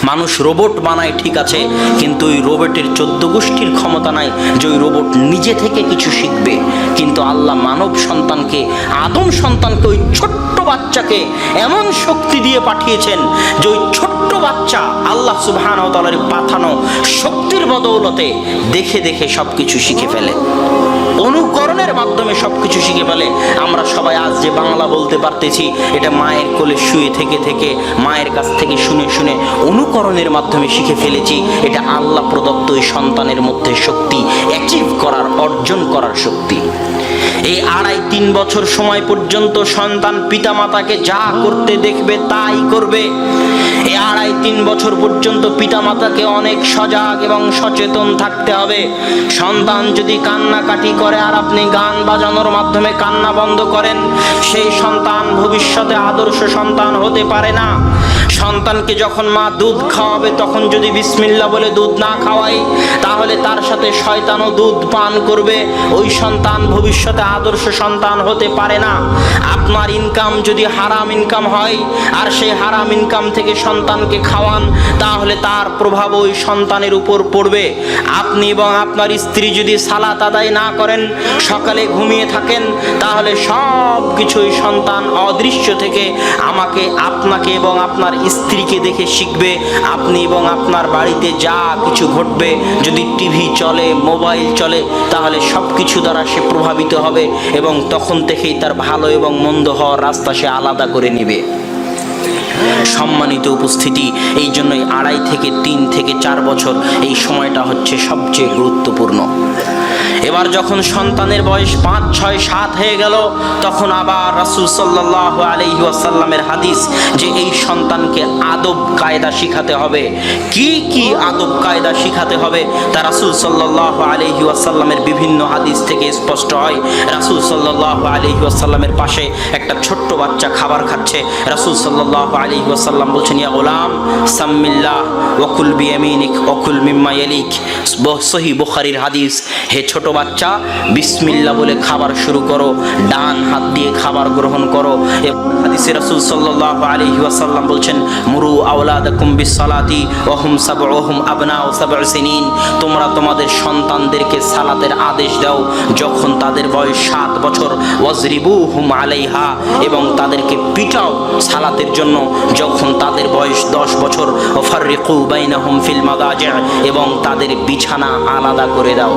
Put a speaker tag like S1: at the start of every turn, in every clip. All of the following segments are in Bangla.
S1: মানুষ রোবট বানায় ঠিক আছে, কিন্তু ওই রোবটের 14 গোষ্ঠীর ক্ষমতা নাই যে ওই রোবট নিজে থেকে কিছু শিখবে। কিন্তু আল্লাহ মানব সন্তানকে, আদম সন্তানকে, ওই ছোট্ট বাচ্চাকে এমন শক্তি দিয়ে পাঠিয়েছেন যে ওই ছোট্ট বাচ্চা আল্লাহ সুবহানাহু ওয়া তাআলার পাঠানো শক্তির বদৌলতে দেখে দেখে সবকিছু শিখে ফেলে, অনুকরণের মাধ্যমে সবকিছু শিখে ফেলে। আমরা সবাই আজ যে বাংলা বলতে পারতেছি, এটা মায়ের কোলে শুয়ে থেকে থেকে, মায়ের কাছ থেকে শুনে শুনে অনুকরণের মাধ্যমে শিখে ফেলেছি। এটা আল্লাহ প্রদত্ত ওই সন্তানের মধ্যে শক্তি, অ্যাচিভ করার, অর্জন করার শক্তি। এই 2.5-3 বছর সময় পর্যন্ত সন্তান পিতামাতাকে যা করতে দেখবে তাই করবে। এই 2.5-3 বছর পর্যন্ত পিতামাতাকে অনেক সজাগ এবং সচেতন থাকতে হবে। সন্তান যদি কান্নাকাটি করে আর আপনি গান বাজানোর মাধ্যমে কান্না বন্ধ করেন, সেই সন্তান ভবিষ্যতে আদর্শ সন্তান হতে পারে না। সন্তানকে যখন মা দুধ খাওয়াবে তখন যদি বিসমিল্লাহ বলে দুধ না খাওয়াই, তাহলে তার সাথে শয়তানও দুধ পান করবে। ওই সন্তান ভবিষ্যতে আদর্শ সন্তান হতে পারে না। আপনার ইনকাম যদি হারাম ইনকাম হয় আর সেই হারাম ইনকাম থেকে সন্তানকে খাওয়ান, তাহলে তার প্রভাব ওই সন্তানের উপর পড়বে। আপনি এবং আপনার স্ত্রী যদি সালাত আদায় না করেন, সকালে ঘুমিয়ে থাকেন, তাহলে সব কিছুই সন্তান অদৃশ্য থেকে আমাকে, আপনাকে এবং আপনার স্ত্রীকে দেখে শিখবে। আপনি এবং আপনার বাড়িতে যা কিছু ঘটবে, যদি টিভি চলে, মোবাইল চলে, তাহলে সব কিছু দ্বারা সে প্রভাবিত হবে এবং তখন থেকেই তার ভালো এবং মন্দ হওয়ার রাস্তা সে আলাদা করে নেবে। সম্মানিত উপস্থিতি, এই জন্যই 2.5 থেকে 3 থেকে 4 বছর এই সময়টা হচ্ছে সবচেয়ে গুরুত্বপূর্ণ। এবার যখন সন্তানের বয়স 5, 6, 7 হয়ে গেল, তখন আবার রাসূল সাল্লাল্লাহু আলাইহি ওয়াসাল্লামের হাদিস যে এই সন্তানকে আদব কায়দা শিখাতে হবে। কি কি আদব কায়দা শিখাতে হবে তা রাসূল সাল্লাল্লাহু আলাইহি ওয়াসাল্লামের বিভিন্ন হাদিস থেকে স্পষ্ট হয়। রাসূল সাল্লাল্লাহু আলাইহি ওয়াসাল্লামের পাশে একটা ছোট্ট বাচ্চা খাবার খাচ্ছে। রাসূল সাল্লাল্লাহু আলাইহি ওয়াসাল্লাম বলছেন, ইয়া গোলাম সাম্মিল্লাহ ওয়া কুল বিয়ামিনিক ওয়া কুল মিম্মা ইয়ালিক। সহিহ বুখারীর হাদিস। হে ছোট বাচ্চা, বিসমিল্লাহ বলে খাবার শুরু করো, ডান হাত দিয়ে খাবার গ্রহণ করো। হাদিসে রাসূল সাল্লাল্লাহু আলাইহি ওয়াসাল্লাম বলছেন, মুরু আওলাদাকুম বিসসালাতি ওয়া হুম সাবউহুম আবনাউ 7 সিনিন। তোমরা তোমাদের সন্তানদেরকে সালাতের আদেশ দাও যখন তাদের বয়স 7 বছর। ওয়াজরিবুহুম আলাইহা, এবং তাদেরকে পিটাও সালাতের জন্য যখন তাদের বয়স 10 বছর। ওয়াফাররিকু বাইনাহুম ফিল মাদাজি', এবং তাদের বিছানা আলাদা করে দাও।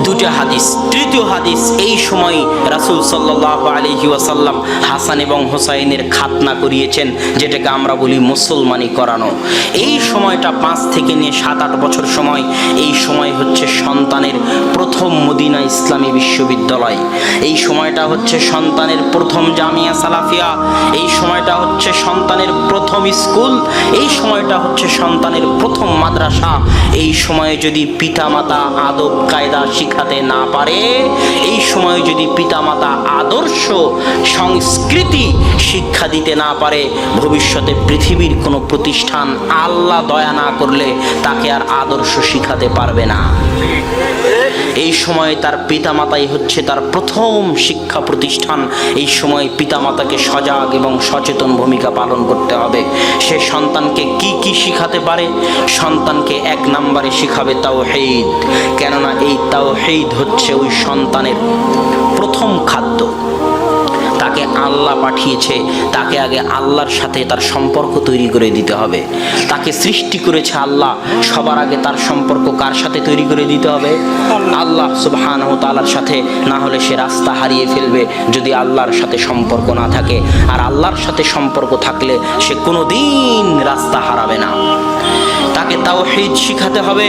S1: দুটো হাদিস। তৃতীয় হাদিস, এই সময় রাসূল সাল্লাল্লাহু আলাইহি ওয়াসাল্লাম হাসান এবং হুসাইনের খাতনা করিয়েছেন, যেটাকে আমরা বলি মুসলমানি করানো। এই সময়টা 5 থেকে নিয়ে 7-8 বছর সময়। এই সময় হচ্ছে সন্তানের প্রথম মদিনা ইসলামী বিশ্ববিদ্যালয়। এই সময়টা হচ্ছে সন্তানের প্রথম জামিয়া সালাফিয়া। এই সময়টা হচ্ছে সন্তানের প্রথম স্কুল। এই সময়টা হচ্ছে সন্তানের প্রথম মাদ্রাসা। এই সময়ে যদি পিতামাতা আদব কায়দা শিখাতে না পারে, এই সময় যদি পিতামাতা আদর্শ সংস্কৃতি শিক্ষা দিতে না পারে, ভবিষ্যতে পৃথিবীর কোনো প্রতিষ্ঠান আল্লাহ দয়া না করলে তাকে আর আদর্শ শিখাতে পারবে না। এই সময় তার পিতামাতাই হচ্ছে তার প্রথম শিক্ষা প্রতিষ্ঠান। এই সময় পিতামাতাকে সজাগ এবং সচেতন ভূমিকা পালন করতে হবে। সে সন্তানকে কি কি শিখাতে পারে? সন্তানকে 1 নম্বরে শিখাবে তাওহীদ, কেননা এই তাওহীদ হচ্ছে ওই সন্তানের প্রথম খাদ্য। তাকে আল্লাহ পাঠিয়েছে, তাকে আগে আল্লাহর সাথে তার সম্পর্ক তৈরি করে দিতে হবে। তাকে সৃষ্টি করেছে আল্লাহ, সবার আগে তার সম্পর্ক কার সাথে তৈরি করে দিতে হবে? আল্লাহ সুবহানাহু ওয়া তাআলার সাথে। না হলে সে রাস্তা হারিয়ে ফেলবে যদি আল্লাহর সাথে সম্পর্ক না থাকে। আর আল্লাহর সাথে সম্পর্ক থাকলে সে কোনোদিন রাস্তা হারাবে না। তাকে তাওহীদ শিখাতে হবে,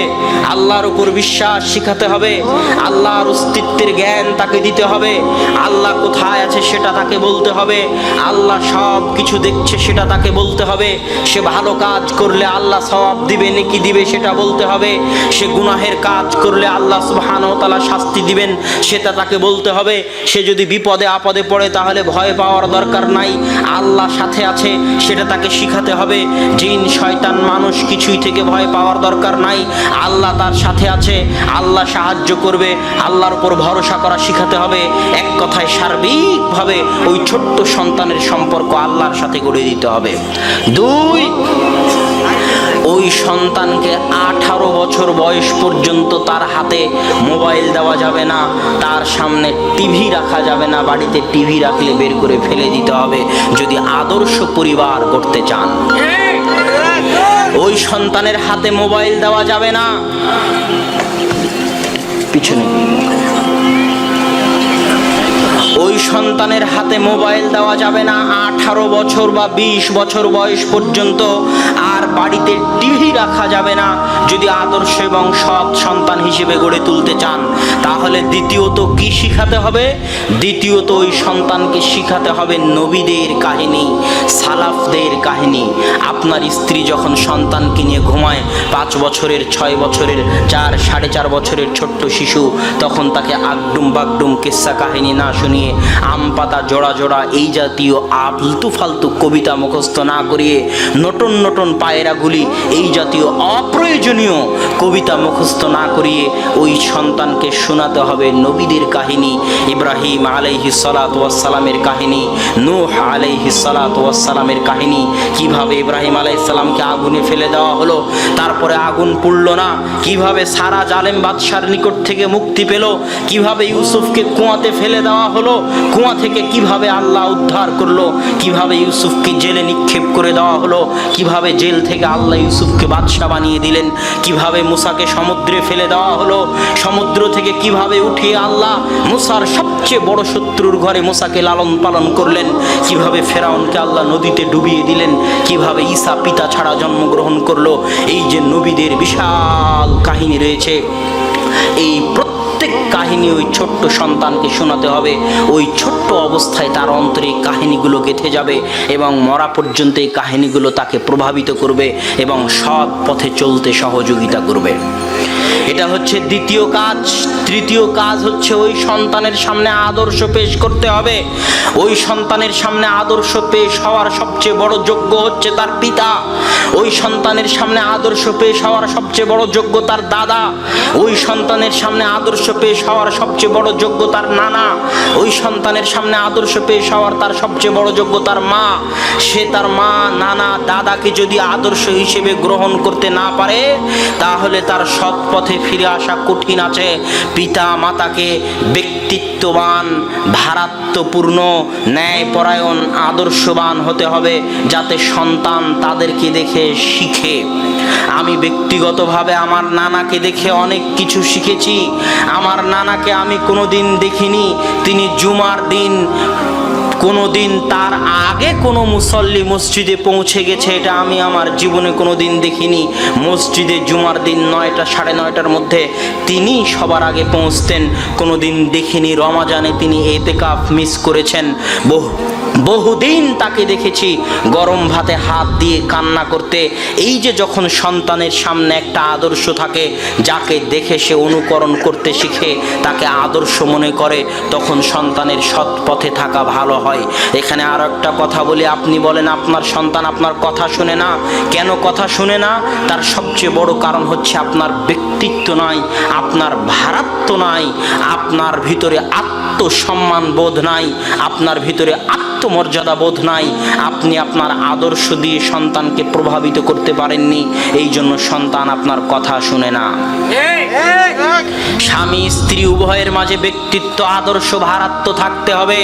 S1: আল্লাহর উপর বিশ্বাস শিখাতে হবে, আল্লাহর অস্তিত্বের জ্ঞান তাকে দিতে হবে, আল্লাহ কোথায় আছে সেটা তাকে বলতে হবে, আল্লাহ সব কিছু দেখছে সেটা তাকে বলতে হবে। সে ভালো কাজ করলে আল্লাহ সওয়াব দিবে, নেকি দিবে সেটা বলতে হবে। সে গুনাহের কাজ করলে আল্লাহ সুবহানাহু ওয়া তাআলা শাস্তি দিবেন সেটা তাকে বলতে হবে। সে যদি বিপদে আপদে পড়ে তাহলে ভয় পাওয়ার দরকার নাই, আল্লাহ সাথে আছে সেটা তাকে শিখাতে হবে। জিন শয়তান মানুষ কিছুই থেকে ভয় পাওয়ার দরকার নাই, আল্লাহ তার সাথে আছে, আল্লাহ সাহায্য করবে, আল্লাহর উপর ভরসা করা শিখাতে হবে। এক কথায় সার্বিকভাবে ওই ছোট্ট সন্তানের সম্পর্ক আল্লাহর সাথে গড়ে দিতে হবে। 2, সন্তানকে 18 বছর বয়স পর্যন্ত তার হাতে মোবাইল দেওয়া যাবে না, তার সামনে টিভি রাখা যাবে না, বাড়িতে টিভি রাখলে বের করে ফেলে দিতে হবে যদি আদর্শ পরিবার করতে চান। ওই সন্তানের হাতে মোবাইল দেওয়া যাবে না। পিছনে ওই সন্তানের হাতে মোবাইল দেওয়া যাবে না 18 বছর বা 20 বছর বয়স পর্যন্ত। আর বাড়িতে টিভি রাখা যাবে না যদি আদর্শ এবং সৎ সন্তান হিসেবে গড়ে তুলতে চান। তাহলে দ্বিতীয়ত কি শিখাতে হবে? দ্বিতীয়ত ওই সন্তানকে শিখাতে হবে নবীদের কাহিনী, সালাফদের কাহিনী। আপনার স্ত্রী যখন সন্তানকে নিয়ে ঘুমায়, 5 বছরের, 6 বছরের, 4, 4.5 বছরের ছোট্ট শিশু, তখন তাকে আগডুম বাগডুম কিস্সা কাহিনী না শুনিয়ে, আম পাতা জোড়া জোড়া এই জাতীয় আলতু ফালতু কবিতা মুখস্থ না করিয়ে, নতুন নতুন পায়রাগুলি এই জাতীয় অপ্রয়োজনীয় কবিতা মুখস্থ না করিয়ে ওই সন্তানকে শোনাতে হবে নবীদের কাহিনী। ইব্রাহিম আলাইহিস সালাতু ওয়াস সালামের কাহিনী, নূহ আলাইহিস সালাতু ওয়াস সালামের কাহিনী, কিভাবে ইব্রাহিম আলাইহিস সালামকে আগুনে ফেলে দেওয়া হলো, তারপরে আগুন পুড়ল না, কিভাবে সারা জালেম বাদশার নিকট থেকে মুক্তি পেল, কিভাবে ইউসুফকে কুয়াতে ফেলে দেওয়া হলো, কুয়া থেকে কিভাবে আল্লাহ উদ্ধার করলো, কিভাবে ইউসুফকে জেলে নিক্ষেপ করে দেওয়া হলো, কিভাবে জেল থেকে আল্লাহ ইউসুফকে বাদশা বানিয়ে দিলেন, কিভাবে মুসাকে সমুদ্রে ফেলে দেওয়া হলো, সমুদ্র থেকে কিভাবে উঠিয়ে আল্লাহ মুসার সবচেয়ে বড় শত্রুর ঘরে মুসাকে লালন পালন করলেন, কিভাবে ফেরাউনকে আল্লাহ নদীতে ডুবিয়ে দিলেন, কিভাবে ঈসা পিতা ছাড়া জন্মগ্রহণ করলো। এই যে নবীদের বিশাল কাহিনী রয়েছে, এই প্রত্যেক কাহিনী ওই ছোট্ট সন্তানকে শোনাতে হবে। ওই ছোট্ট অবস্থায় তার অন্তরে কাহিনীগুলো গেঁথে যাবে এবং মরা পর্যন্ত এই কাহিনীগুলো তাকে প্রভাবিত করবে এবং সৎ পথে চলতে সহযোগিতা করবে। এটা হচ্ছে দ্বিতীয় কাজ। তৃতীয় কাজ হচ্ছে ওই সন্তানের সামনে আদর্শ পেশ করতে হবে। ওই সন্তানের সামনে আদর্শ পেশ হওয়ার সবচেয়ে বড় যোগ্য হচ্ছে তার পিতা। ওই সন্তানের সামনে আদর্শ পেশ হওয়ার সবচেয়ে বড় যোগ্য তার দাদা। ওই সন্তানের সামনে আদর্শ পেশ হওয়ার সবচেয়ে বড় যোগ্য তার নানা। ওই সন্তানের সামনে আদর্শ পেশ হওয়ার তার সবচেয়ে বড় যোগ্য তার মা। সে তার মা, নানা, দাদাকে যদি আদর্শ হিসেবে গ্রহণ করতে না পারে, তাহলে তার সৎ পথে ফিরে আসা কঠিন আছে। পিতা মাতাকে ব্যক্তিত্ববান, ভারাত্মপূর্ণ, ন্যায়পরায়ণ, আদর্শবান হতে হবে, যাতে সন্তান তাদেরকে দেখে শিখে। আমি ব্যক্তিগতভাবে আমার নানাকে দেখে অনেক কিছু শিখেছি। আমার নানাকে আমি কোনোদিন দেখিনি তিনি জুমার দিন কোনোদিন তার আগে কোনো মুসল্লি মসজিদে পৌঁছে গেছে, এটা আমি আমার জীবনে কোনোদিন দেখিনি। মসজিদে জুমার দিন 9টা, 9:30টার মধ্যে তিনি সবার আগে পৌঁছতেন, কোনোদিন দেখিনি। রমাজানে তিনি এতেকাফ মিস করেছেন। বহুদিন তাকে দেখেছি গরম ভাতে হাত দিয়ে কান্না করতে। এই যে যখন সন্তানের সামনে একটা আদর্শ থাকে, যাকে দেখে সে অনুকরণ করতে শিখে, তাকে আদর্শ মনে করে, তখন সন্তানের সৎ পথে থাকা ভালো হয়। এখানে আর একটা কথা বলি, আপনি বলেন আপনার সন্তান আপনার কথা শুনে না। কেন কথা শুনে না? তার সবচেয়ে বড় কারণ হচ্ছে আপনার ব্যক্তিত্ব নাই, আপনার ভারাত্ম নাই, আপনার ভিতরে আত্মসম্মান বোধ নাই, আপনার ভিতরে আত্মমর্যাদা বোধ নাই। আপনি আপনার আদর্শ দিয়ে সন্তানকে প্রভাবিত করতে পারেননি, এই জন্য সন্তান আপনার কথা শুনে না। স্বামী স্ত্রী উভয়ের মাঝে ব্যক্তিত্ব, আদর্শ, ভারাত্ম থাকতে হবে।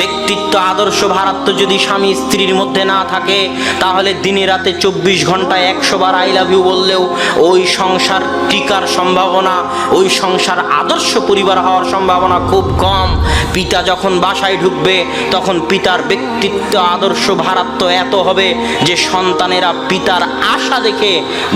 S1: ব্যক্তিত্ব, আদর্শ, ভারাত্ম যদি স্বামী স্ত্রীর মধ্যে না থাকে, তাহলে দিনে রাতে 24 ঘন্টায় 100 বার আই লাভ ইউ বললেও ওই সংসার টিকার সম্ভাবনা, ওই সংসার আদর্শ পরিবার হওয়ার সম্ভাবনা খুব কম। পিতা যখন বাসায় ঢুকবে, তখন পিতার ব্যক্তিত্ব, আদর্শ, ভারাত্ম এত হবে যে সন্তানেরা পিতার আশা দেখে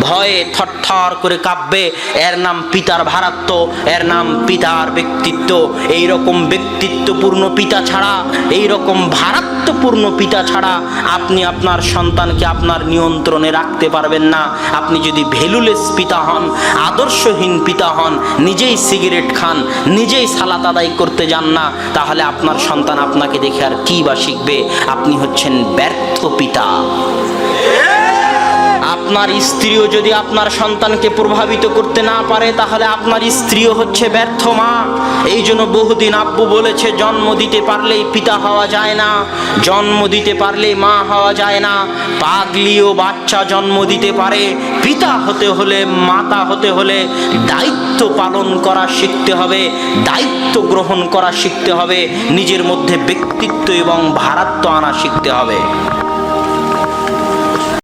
S1: ভয়ে থরথর করে কাঁপবে। এর নাম পিতার ভারাত্ম, এর নাম পিতার ব্যক্তিত্ব। এই রকম ব্যক্তিত্বপূর্ণ পিতা ছাড়া, এই রকম ভারাত্মপূর্ণ পিতা ছাড়া আপনি আপনার সন্তানকে আপনার নিয়ন্ত্রণে রাখতে পারবেন না। আপনি যদি ভ্যালুলেস পিতা হন, আদর্শহীন পিতা হন, নিজেই সিগারেট খান, নিজেই সালাত আদায় করতে যান না, তাহলে আপনার সন্তান আপনাকে দেখে আর কি বা শিখবে? আপনি হচ্ছেন ব্যর্থ পিতা। আপনার স্ত্রীও যদি আপনার সন্তানকে প্রভাবিত করতে না পারে, তাহলে আপনার স্ত্রীও হচ্ছে ব্যর্থ মা। এই জন্য বহুদিন আব্বু বলেছে, জন্ম দিতে পারলেই পিতা হওয়া যায় না, জন্ম দিতে পারলেই মা হওয়া যায় না। পাগলিও বাচ্চা জন্ম দিতে পারে। পিতা হতে হলে, মাতা হতে হলে দায়িত্ব পালন করা শিখতে হবে, দায়িত্ব গ্রহণ করা শিখতে হবে, নিজের মধ্যে ব্যক্তিত্ব এবং ভারাত্ব আনা শিখতে হবে।